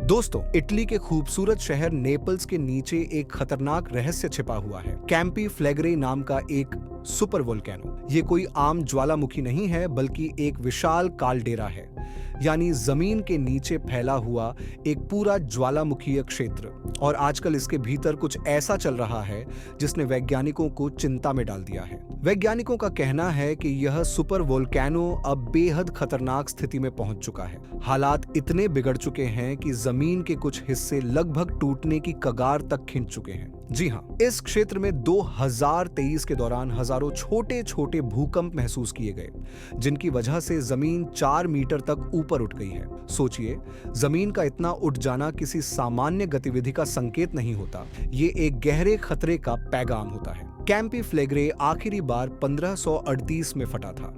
दोस्तों, इटली के खूबसूरत शहर नेपल्स के नीचे एक खतरनाक रहस्य छिपा हुआ है। कैंपी फ्लेग्रे नाम का एक सुपर वोल्केनो। ये कोई आम ज्वालामुखी नहीं है, बल्कि एक विशाल कालडेरा है, यानी जमीन के नीचे फैला हुआ एक पूरा ज्वालामुखीय क्षेत्र। और आजकल इसके भीतर कुछ ऐसा चल रहा है जिसने वैज्ञानिकों को चिंता में डाल दिया है। वैज्ञानिकों का कहना है कि यह सुपर वोल्केनो अब बेहद खतरनाक स्थिति में पहुंच चुका है। हालात इतने बिगड़ चुके हैं कि जमीन के कुछ हिस्से लगभग टूटने की कगार तक खिंच चुके हैं। जी हाँ, इस क्षेत्र में 2023 के दौरान हजारों छोटे छोटे भूकंप महसूस किए गए, जिनकी वजह से जमीन 4 मीटर तक ऊपर उठ गई है। सोचिए, जमीन का इतना उठ जाना किसी सामान्य गतिविधि का संकेत नहीं होता, ये एक गहरे खतरे का पैगाम होता है। कैंपी फ्लेग्रे आखिरी बार 1538 में फटा था,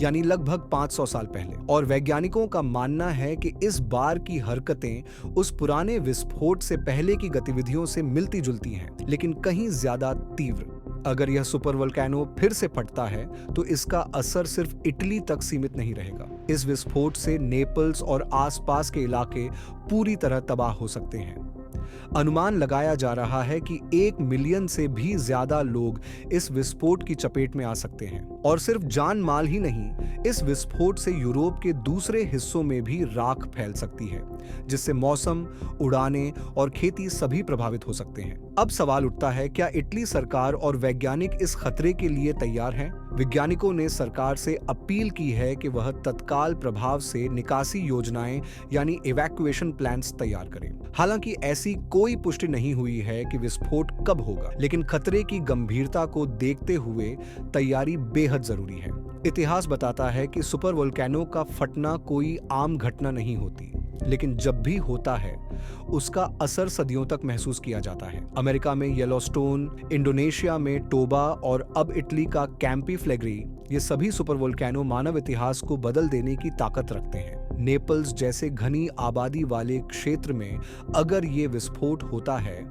यानी लगभग 500 साल पहले। और वैज्ञानिकों का मानना है कि इस बार की हरकतें उस पुराने विस्फोट से पहले की गतिविधियों से मिलती जुलती हैं, लेकिन कहीं ज्यादा तीव्र। अगर यह सुपर वोल्केनो फिर से फटता है तो इसका असर सिर्फ इटली तक सीमित नहीं रहेगा। इस विस्फोट से नेपल्स और आसपास के इलाके पूरी तरह तबाह हो सकते हैं। अनुमान लगाया जा रहा है कि 1 मिलियन से भी ज्यादा लोग इस विस्फोट की चपेट में आ सकते हैं। और सिर्फ जान माल ही नहीं, इस विस्फोट से यूरोप के दूसरे हिस्सों में भी राख फैल सकती है, जिससे मौसम, उड़ानें और खेती सभी प्रभावित हो सकते हैं। अब सवाल उठता है, क्या इटली सरकार और वैज्ञानिक इस खतरे के लिए तैयार हैं? वैज्ञानिकों ने सरकार से अपील की है कि वह तत्काल प्रभाव से निकासी योजनाएं यानी इवैक्यूएशन प्लान्स तैयार करें। हालांकि ऐसी कोई पुष्टि नहीं हुई है कि विस्फोट कब होगा, लेकिन खतरे की गंभीरता को देखते हुए तैयारी बेहद जरूरी है। इतिहास बताता है कि सुपर वोल्केनो का फटना कोई आम घटना नहीं होती, लेकिन जब भी होता है उसका असर सदियों तक महसूस किया जाता है। अमेरिका में येलोस्टोन, इंडोनेशिया में टोबा और अब इटली का कैंपी फ्लेग्रे, ये सभी सुपर वोल्केनो मानव इतिहास को बदल देने की ताकत रखते हैं। नेपल्स जैसे घनी आबादी वाले क्षेत्र में अगर ये विस्फोट होता है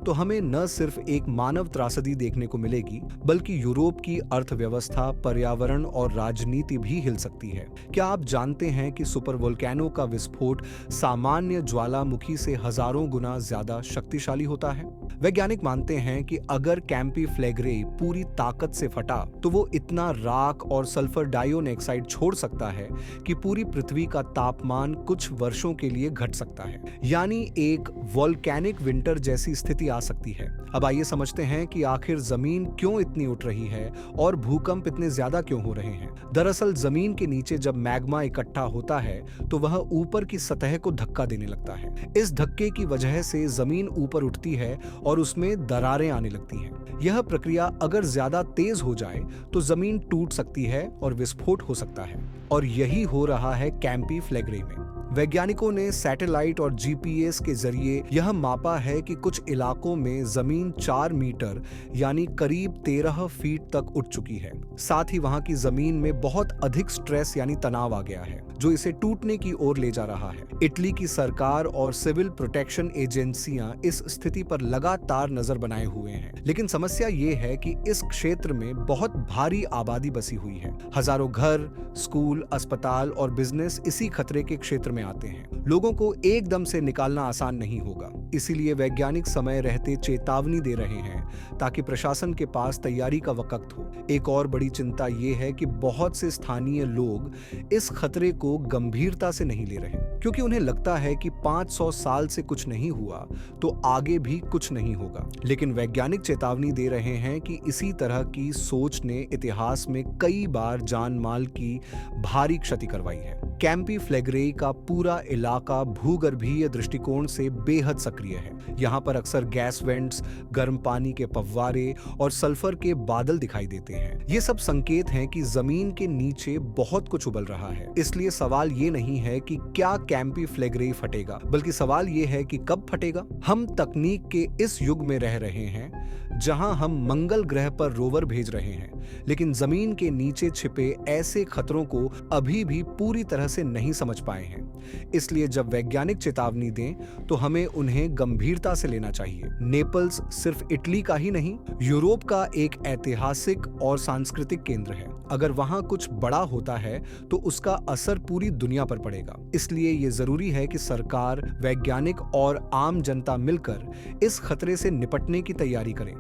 तो हमें न सिर्फ एक मानव त्रासदी देखने को मिलेगी, बल्कि यूरोप की अर्थव्यवस्था, पर्यावरण और राजनीति भी हिल सकती है। क्या आप जानते हैं कि सुपर वोल्केनो का विस्फोट सामान्य ज्वालामुखी से हजारों गुना ज्यादा शक्तिशाली होता है? वैज्ञानिक मानते हैं कि अगर कैंपी फ्लेग्रे पूरी ताकत से फटा तो वो इतना राख और सल्फर डाइऑक्साइड छोड़ सकता है कि पूरी पृथ्वी का तापमान कुछ वर्षों के लिए घट सकता है, यानी एक वोल्केनिक विंटर जैसी स्थिति आ सकती है। अब आइए समझते हैं कि आखिर जमीन क्यों इतनी उठ रही है और भूकंप इतने ज्यादा क्यों हो रहे हैं। दरअसल जमीन के नीचे जब मैग्मा इकट्ठा होता है तो वह ऊपर की सतह को धक्का देने लगता है। इस धक्के की वजह से जमीन ऊपर उठती है और उसमें दरारें आने लगती हैं। यह प्रक्रिया अगर ज्यादा तेज हो जाए तो जमीन टूट सकती है और विस्फोट हो सकता है, और यही हो रहा है कैंपी फ्लेग्रे में। वैज्ञानिकों ने सैटेलाइट और जीपीएस के जरिए यह मापा है कि कुछ इलाकों में जमीन 4 मीटर यानी करीब 13 फीट तक उठ चुकी है। साथ ही वहां की जमीन में बहुत अधिक स्ट्रेस यानी तनाव आ गया है, जो इसे टूटने की ओर ले जा रहा है। इटली की सरकार और सिविल प्रोटेक्शन एजेंसियां इस स्थिति पर लगातार नजर बनाए हुए हैं, लेकिन समस्या ये है कि इस क्षेत्र में बहुत भारी आबादी बसी हुई है। हजारों घर, स्कूल, अस्पताल और बिजनेस इसी खतरे के क्षेत्र में आते हैं। लोगों को एकदम से निकालना आसान नहीं होगा, इसीलिए वैज्ञानिक समय रहते चेतावनी दे रहे हैं ताकि प्रशासन के पास तैयारी का वक्त हो। एक और बड़ी चिंता ये है कि बहुत से स्थानीय लोग इस खतरे को गंभीरता से नहीं ले रहे, क्योंकि उन्हें लगता है कि 500 साल से कुछ नहीं हुआ तो आगे भी कुछ नहीं होगा। लेकिन वैज्ञानिक चेतावनी दे रहे हैं कि इसी तरह की सोच ने इतिहास में कई बार जान माल की भारी क्षति करवाई है। कैंपी फ्लेग्रे का पूरा इलाका भूगर्भीय दृष्टिकोण से बेहद सक्रिय है। यहाँ पर अक्सर गैस वेंट्स, गर्म पानी के फव्वारे और सल्फर के बादल दिखाई देते हैं। ये सब संकेत हैं कि जमीन के नीचे बहुत कुछ उबल रहा है। इसलिए सवाल ये नहीं है कि क्या कैंपी फ्लेग्रे फटेगा, बल्कि सवाल ये है कि कब फटेगा। हम तकनीक के इस युग में रह रहे हैं जहां हम मंगल ग्रह पर रोवर भेज रहे हैं, लेकिन जमीन के नीचे छिपे ऐसे खतरों को अभी भी पूरी तरह से नहीं समझ पाए हैं। इसलिए जब वैज्ञानिक चेतावनी दें तो हमें उन्हें गंभीरता से लेना चाहिए। नेपल्स सिर्फ इटली का ही नहीं, यूरोप का एक ऐतिहासिक और सांस्कृतिक केंद्र है। अगर वहां कुछ बड़ा होता है तो उसका असर पूरी दुनिया पर पड़ेगा। इसलिए ये जरूरी है कि सरकार, वैज्ञानिक और आम जनता मिलकर इस खतरे से निपटने की तैयारी करें।